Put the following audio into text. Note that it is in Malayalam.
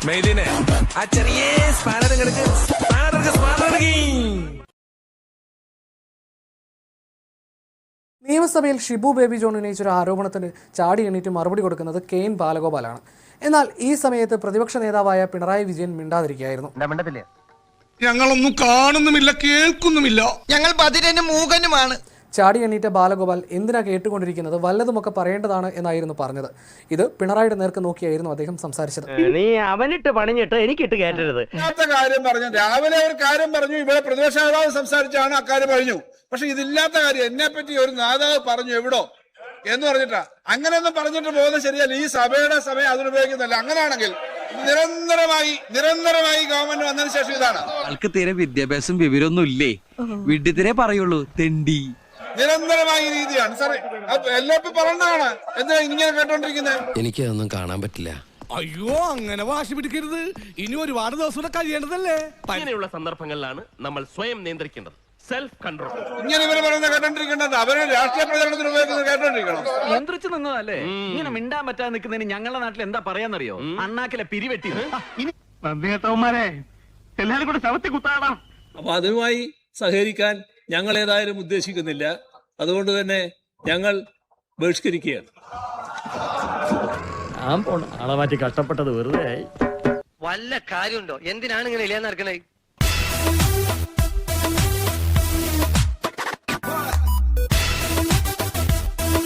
മെയ്ദിനെ ആ ചെറിയ സ്പാനർ നിയമസഭയിൽ ഷിബു ബേബി ജോൺ ഉന്നയിച്ചൊരു ആരോപണത്തിന് ചാടി എണ്ണീറ്റ് മറുപടി കൊടുക്കുന്നത് കെഎൻ ബാലഗോപാലാണ്. എന്നാൽ ഈ സമയത്ത് പ്രതിപക്ഷ നേതാവായ പിണറായി വിജയൻ മിണ്ടാതിരിക്കുകയായിരുന്നു. ഞങ്ങളൊന്നും കാണുന്നുമില്ല, കേൾക്കുന്നുമില്ല, ഞങ്ങൾ ബധിരനും മൂകനുമാണ്. ചാടി എണ്ണീറ്റ ബാലഗോപാൽ എന്തിനാ കേട്ടുകൊണ്ടിരിക്കുന്നത്, വല്ലതുമൊക്കെ പറയേണ്ടതാണ് എന്നായിരുന്നു പറഞ്ഞത്. ഇത് പിണറായിയുടെ നേർക്ക് നോക്കിയായിരുന്നു അദ്ദേഹം സംസാരിച്ചത്. നീ അവനിട്ട് പണിഞ്ഞിട്ട് എനിക്കിട്ട് കേട്ടരുത്. കാര്യം പറഞ്ഞു, രാവിലെ ഒരു കാര്യം പറഞ്ഞു, ഇവിടെ പ്രതിപക്ഷ നേതാവ് സംസാരിച്ചാണ് അക്കാര്യം പറഞ്ഞു. പക്ഷെ ഇതില്ലാത്ത കാര്യം എന്നെ പറ്റി ഒരു നേതാവ് പറഞ്ഞു എവിടോ എന്ന് പറഞ്ഞിട്ടാ. അങ്ങനെയൊന്നും പറഞ്ഞിട്ട് പോകുന്നത് ശരിയല്ല. ഈ സഭയുടെ സമയം അതിനുപയോഗിക്കുന്നില്ല. അങ്ങനെയാണെങ്കിൽ നിരന്തരമായി ഗവൺമെന്റ് വന്നതിന് ശേഷം ഇതാണ്. ആൾക്ക് തീരെ വിദ്യാഭ്യാസം വിവരമൊന്നും ഇല്ലേ, വിഡ്ഢിത്തിരെ പറയുള്ളൂ, തെണ്ടി. നിരന്തരമായി രീതിയാണ് സാറേ. എല്ലാവർക്കും പറഞ്ഞതാണ്. എന്താ ഇങ്ങനെ കേട്ടോണ്ടിരിക്കുന്നത്? എനിക്കതൊന്നും കാണാൻ പറ്റില്ല. അയ്യോ, അങ്ങനെ വാശി പിടിക്കരുത്. ഇനി ഒരുപാട് ദിവസം കഴിയേണ്ടതല്ലേ. ഇങ്ങനെയുള്ള സന്ദർഭങ്ങളിലാണ് നമ്മൾ സ്വയം നിയന്ത്രിക്കേണ്ടത്. Self control. ഇങ്ങനെ ഇവര് പറയുന്നത് കേട്ടോണ്ടിരിക്കേണ്ടത് അവര് രാഷ്ട്രീയ പ്രചരണത്തിന് ഉപയോഗിക്കുന്നത് കേട്ടോണ്ടിരിക്കണം. നിയന്ത്രിച്ചു നിന്നതല്ലേ. ഇങ്ങനെ മിണ്ടാൻ പറ്റാതെ നിൽക്കുന്നതിന് ഞങ്ങളുടെ നാട്ടിൽ എന്താ പറയാന്നറിയോ? അണ്ണാക്കിലെ പിരിവെട്ടി. എല്ലാരും കൂടെ ശവത്തി കുത്താടാ. അപ്പൊ അതുമായി സഹകരിക്കാൻ ഞങ്ങൾ ഏതായാലും ഉദ്ദേശിക്കുന്നില്ല. അതുകൊണ്ട് തന്നെ ഞങ്ങൾ ബഹിഷ്കരിക്കുകയാണ്. ആളെ മാറ്റി കഷ്ടപ്പെട്ടത് വെറുതെ ആയി. വല്ല കാര്യമുണ്ടോ? എന്തിനാണ് ഇങ്ങനെ ഇല്ലാന്ന് നടക്കണേ?